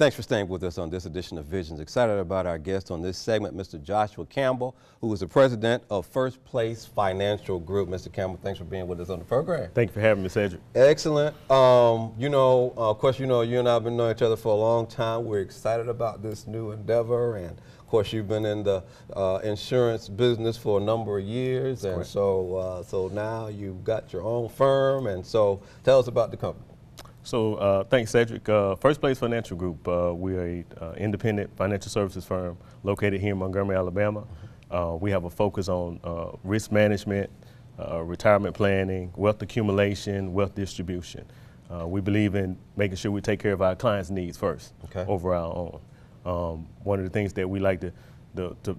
Thanks for staying with us on this edition of Visions. Excited about our guest on this segment, Mr. Joshua Campbell, who is the president of First Place Financial Group. Mr. Campbell, thanks for being with us on the program. Thank you for having me, Cedric. Excellent. Of course, you and I have been knowing each other for a long time. We're excited about this new endeavor, and of course, you've been in the insurance business for a number of years, and so now you've got your own firm, and so tell us about the company. So thanks, Cedric. First Place Financial Group, we're an independent financial services firm located here in Montgomery, Alabama. We have a focus on risk management, retirement planning, wealth accumulation, wealth distribution. We believe in making sure we take care of our clients' needs first over our own. One of the things that we like to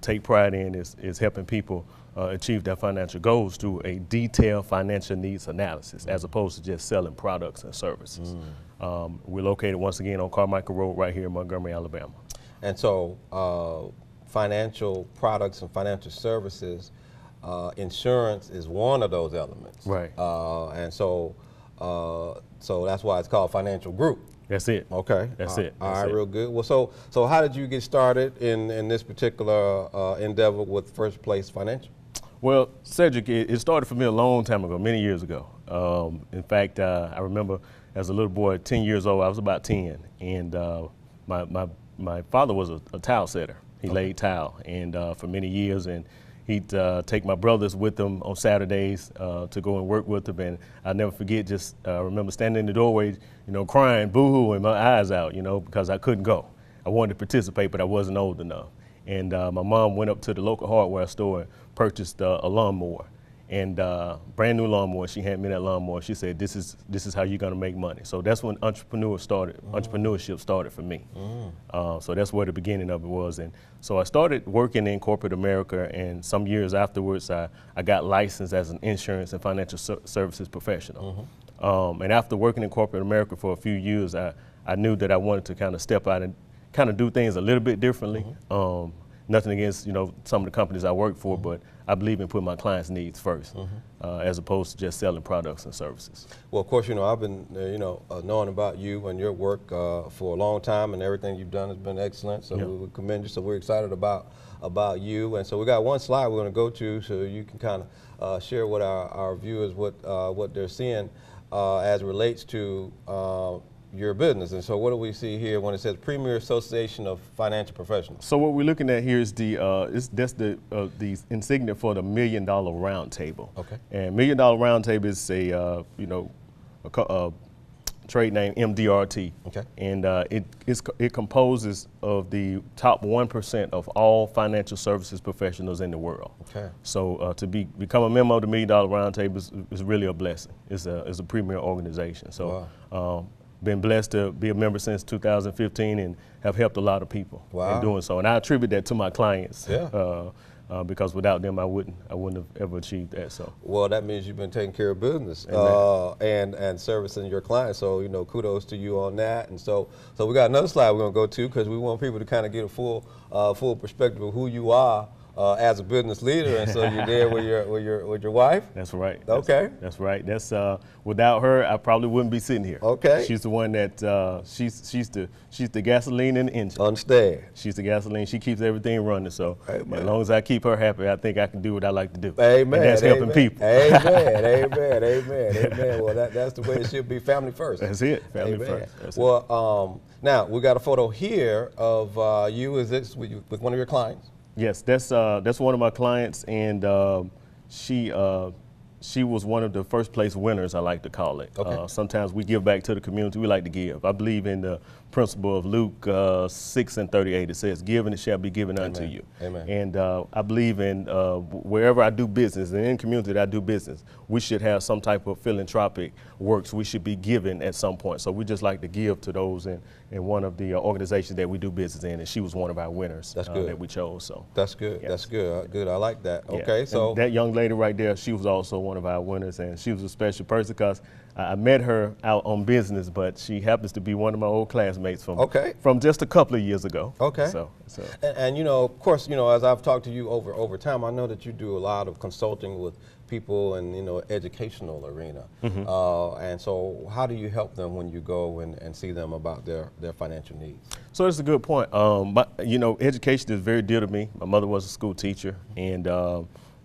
take pride in is helping people achieve their financial goals through a detailed financial needs analysis, as opposed to just selling products and services. We're located once again on Carmichael Road right here in Montgomery, Alabama. And so financial products and financial services, insurance is one of those elements. Right. And so that's why it's called Financial Group. That's it. Okay. That's it. All right, real good. Well, so how did you get started in this particular endeavor with First Place Financial? Well, Cedric, it started for me a long time ago, many years ago. In fact, I remember as a little boy, 10 years old, I was about 10, and my father was a tile setter. He laid tile, and for many years, and he'd take my brothers with him on Saturdays to go and work with them, and I'll never forget, just remember standing in the doorway, crying, boo-hooing my eyes out, because I couldn't go. I wanted to participate, but I wasn't old enough. And my mom went up to the local hardware store and purchased a lawnmower, and brand new lawnmower. She handed me that lawnmower. She said, "This is how you're gonna make money." So that's when entrepreneurship started for me. So that's where the beginning of it was. And so I started working in corporate America, and some years afterwards, I got licensed as an insurance and financial services professional. And after working in corporate America for a few years, I knew that I wanted to kind of step out and kind of do things a little bit differently. Nothing against some of the companies I work for, but I believe in putting my clients' needs first, as opposed to just selling products and services. Well, of course, I've been knowing about you and your work for a long time, and everything you've done has been excellent. So we commend you. So we're excited about you, and so we got one slide we're going to go to, so you can kind of share with our viewers what they're seeing as it relates to your business. And so what do we see here when it says Premier Association of Financial Professionals? So what we're looking at here is that's the insignia for the $1 Million Round Table. Okay. And $1 Million Round Table is a trade name, MDRT. Okay. And it composes of the top 1% of all financial services professionals in the world. Okay. So to become a member of the $1 Million Round Table is really a blessing. It's a premier organization. So. Wow. Been blessed to be a member since 2015 and have helped a lot of people in doing so. And I attribute that to my clients, because without them I wouldn't have ever achieved that. So. Well, that means you've been taking care of business and servicing your clients. So kudos to you on that. And so we got another slide we're gonna go to, because we want people to kind of get a full perspective of who you are as a business leader. And so you're there with your wife? That's right. Okay. That's right. That's without her, I probably wouldn't be sitting here. Okay. She's the one that she's the gasoline in the engine. Understand. She's the gasoline. She keeps everything running. So as long as I keep her happy, I think I can do what I like to do. Amen. And that's helping people. Amen. Amen. Amen. Well, that's the way it should be. Family first. That's it. Family first. That's now we got a photo here of you. Is this with one of your clients? Yes, that's one of my clients, and she was one of the first place winners, I like to call it. Okay. Sometimes we give back to the community. We like to give. I believe in the principle of Luke 6:38. It says, "Give and it shall be given unto you." Amen. And I believe in wherever I do business, and in the community that I do business, we should have some type of philanthropic works. We should be giving at some point. So we just like to give to those in one of the organizations that we do business in, and she was one of our winners. That's good. That we chose. So that's good. Yes. That's good. Good. I like that. Yeah. Okay. So and that young lady right there, she was also one of our winners, and she was a special person because I met her out on business, but she happens to be one of my old classmates from just a couple of years ago. Okay. So. And you know, of course, you know, as I've talked to you over time, I know that you do a lot of consulting with people in, you know, educational arena. And so how do you help them when you go and see them about their financial needs? So that's a good point. But, you know, education is very dear to me. My mother was a school teacher, and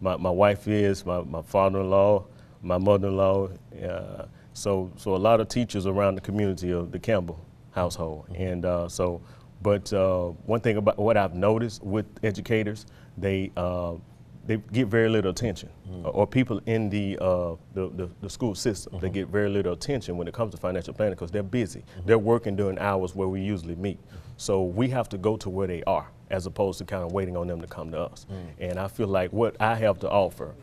my wife is, my father-in-law, my mother-in-law. So a lot of teachers around the community of the Campbell household. And but one thing about what I've noticed with educators, they get very little attention, or people in the school system, they get very little attention when it comes to financial planning because they're busy. They're working during hours where we usually meet. So we have to go to where they are as opposed to kind of waiting on them to come to us. And I feel like what I have to offer,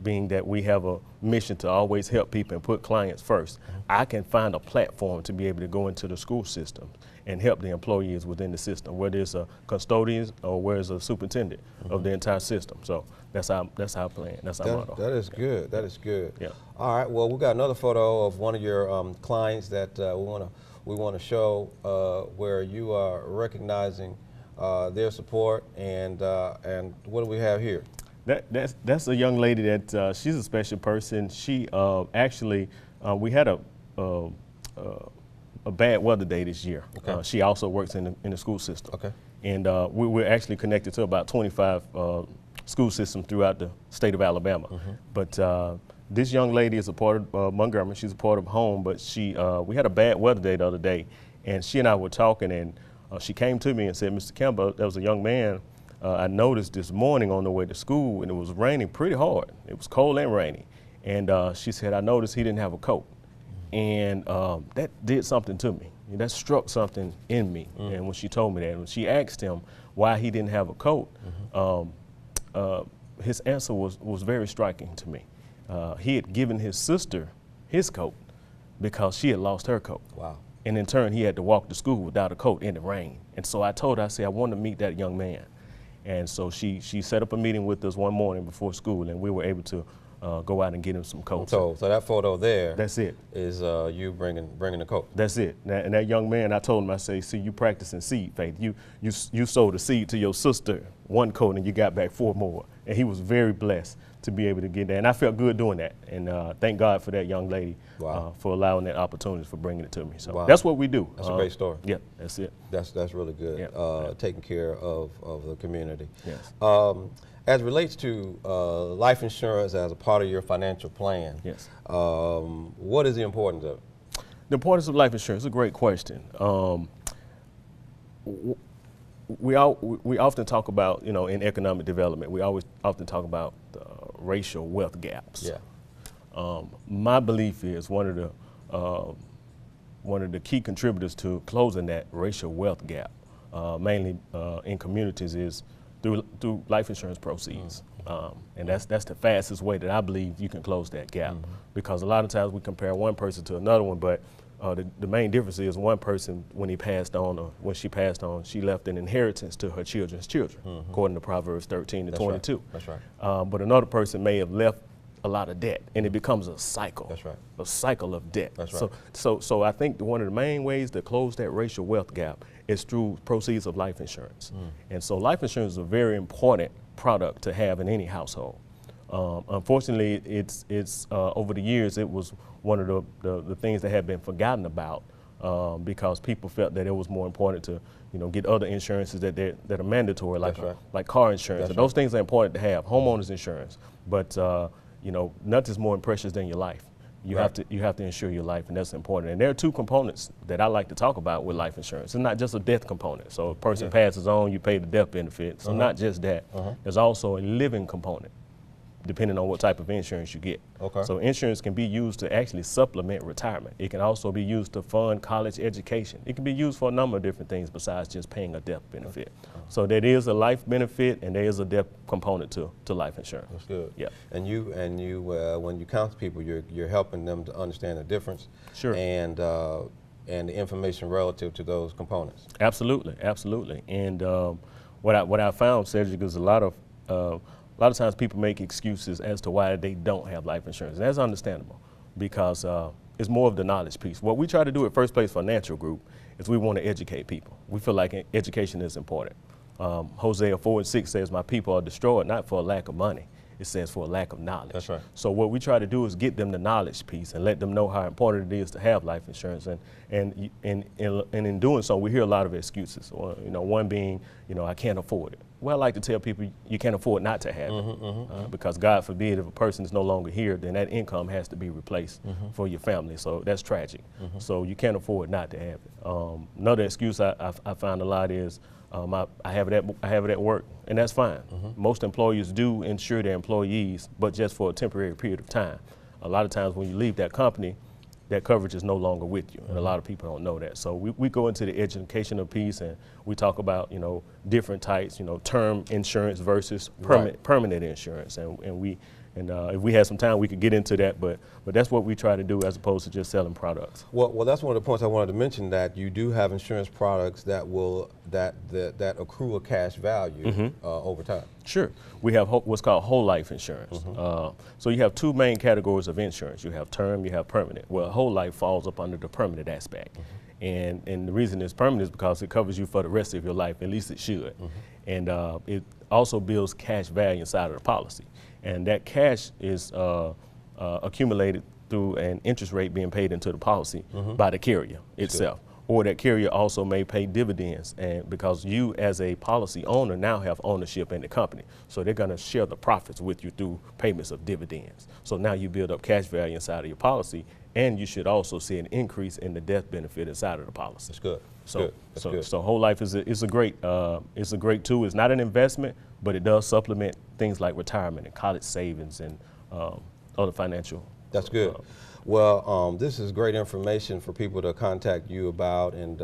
being that we have a mission to always help people and put clients first, I can find a platform to be able to go into the school system and help the employees within the system, whether it's a custodian or whether it's a superintendent of the entire system. So that's our plan. That's our motto. That is good. That is good. Yeah. All right. Well, we got another photo of one of your clients that we want to show where you are recognizing their support, and what do we have here? That's a young lady that she's a special person. She actually we had a bad weather day this year. Okay. She also works in the school system. Okay. And we're actually connected to about 25 school systems throughout the state of Alabama. But this young lady is a part of Montgomery. She's a part of home, but we had a bad weather day the other day, and she and I were talking, and she came to me and said, Mr. Campbell, there was a young man I noticed this morning on the way to school, and it was raining pretty hard. It was cold and rainy. And she said, I noticed he didn't have a coat. And that did something to me. That struck something in me. And when she told me that, when she asked him why he didn't have a coat, his answer was very striking to me. He had given his sister his coat because she had lost her coat. Wow. And in turn, he had to walk to school without a coat in the rain. And so I told her, I said, I want to meet that young man. And so she set up a meeting with us one morning before school, and we were able to go out and get him some coats. So that photo there, that's it. Is you bringing the coat. That's it. And that young man, I told him, I say, see, you practicing seed faith. You sowed a seed to your sister one coat, and you got back 4 more. And he was very blessed to be able to get that. And I felt good doing that. And thank God for that young lady. Wow. For allowing that opportunity, for bringing it to me. So wow. That's what we do. That's a great story. Yeah, that's it. That's really good. Yeah. Taking care of the community. Yes. As it relates to life insurance as a part of your financial plan, yes. What is the importance of it? The importance of life insurance is a great question. We often talk about, in economic development, we always often talk about racial wealth gaps. Yeah. My belief is one of the key contributors to closing that racial wealth gap, mainly in communities, is through life insurance proceeds. And that's the fastest way that I believe you can close that gap. Because a lot of times we compare one person to another one, but the main difference is one person, when he passed on or when she passed on, she left an inheritance to her children's children, according to Proverbs 13 and 22. That's right. But another person may have left a lot of debt, and it becomes a cycle. That's right. A cycle of debt. That's right. So I think one of the main ways to close that racial wealth gap is through proceeds of life insurance. And so life insurance is a very important product to have in any household. Unfortunately, it's over the years, it was one of the things that had been forgotten about because people felt that it was more important to get other insurances that are mandatory, like car insurance. And those things are important to have, homeowners insurance. But nothing's more precious than your life. You have to insure your life, and that's important. And there are 2 components that I like to talk about with life insurance. It's not just a death component. So a person passes on, you pay the death benefit. So not just that. There's also a living component, depending on what type of insurance you get. Okay. So insurance can be used to actually supplement retirement. It can also be used to fund college education. It can be used for a number of different things besides just paying a death benefit. So there is a life benefit and there is a death component to life insurance. That's good. Yeah. And you when you counsel people, you're helping them to understand the difference. Sure. And the information relative to those components. Absolutely, absolutely. And what I found, Cedric, is a lot of a lot of times people make excuses as to why they don't have life insurance. And that's understandable because it's more of the knowledge piece. What we try to do at First Place Financial Group is we want to educate people. We feel like education is important. Hosea 4:6 says, my people are destroyed not for a lack of money. It says for a lack of knowledge. That's right. So what we try to do is get them the knowledge piece and let them know how important it is to have life insurance. And in doing so, we hear a lot of excuses. Or, one being, I can't afford it. Well, I like to tell people you can't afford not to have it because God forbid if a person is no longer here, then that income has to be replaced for your family. So that's tragic. So you can't afford not to have it. Another excuse I find a lot is I have it at work, and that's fine. Most employers do insure their employees, but just for a temporary period of time. A lot of times when you leave that company, that coverage is no longer with you, and a lot of people don't know that. So we go into the educational piece, and we talk about different types, term insurance versus permanent insurance, and if we had some time, we could get into that, but that's what we try to do as opposed to just selling products. Well, that's one of the points I wanted to mention, that you do have insurance products that accrue a cash value over time. Sure. We have what's called whole life insurance. So you have two main categories of insurance. You have term, you have permanent. Well, whole life falls up under the permanent aspect. And the reason it's permanent is because it covers you for the rest of your life, at least it should. And it also builds cash value inside of the policy. And that cash is accumulated through an interest rate being paid into the policy by the carrier itself. Or that carrier also may pay dividends, and because you as a policy owner now have ownership in the company. So they're gonna share the profits with you through payments of dividends. So now you build up cash value inside of your policy, and you should also see an increase in the death benefit inside of the policy. That's good. So whole life is a great tool. It's not an investment, but it does supplement things like retirement and college savings and other financial. That's good. Well, this is great information for people to contact you about, and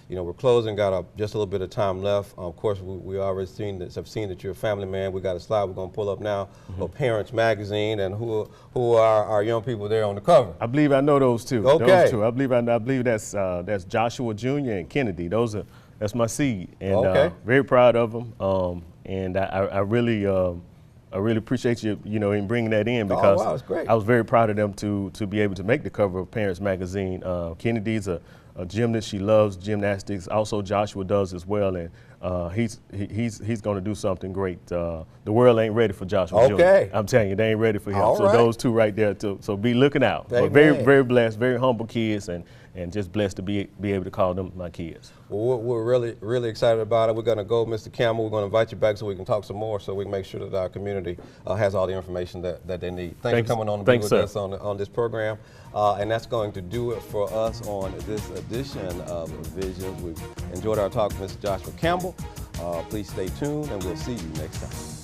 we're closing. Got just a little bit of time left. Of course, we already have seen that you're a family man. We got a slide we're going to pull up now of Parents Magazine, and who are our young people there on the cover. I believe I know those two. Okay. Those two. I believe that's Joshua Jr. and Kennedy. That's my seed, and very proud of them. And I really appreciate you, in bringing that in, because that's great. I was very proud of them to be able to make the cover of Parents Magazine. Kennedy's a gymnast; she loves gymnastics. Also, Joshua does as well, and he's going to do something great. The world ain't ready for Joshua Jr. I'm telling you, they ain't ready for him. So those two right there, too. So be looking out. But very blessed, very humble kids, and just blessed to be able to call them my kids. Well, we're really excited about it. We're going to go, Mr. Campbell. We're going to invite you back so we can talk some more, so we can make sure that our community has all the information that they need. Thanks for coming on to be with us on this program. And that's going to do it for us on this edition of Visions. We've enjoyed our talk with Mr. Joshua Campbell. Please stay tuned, and we'll see you next time.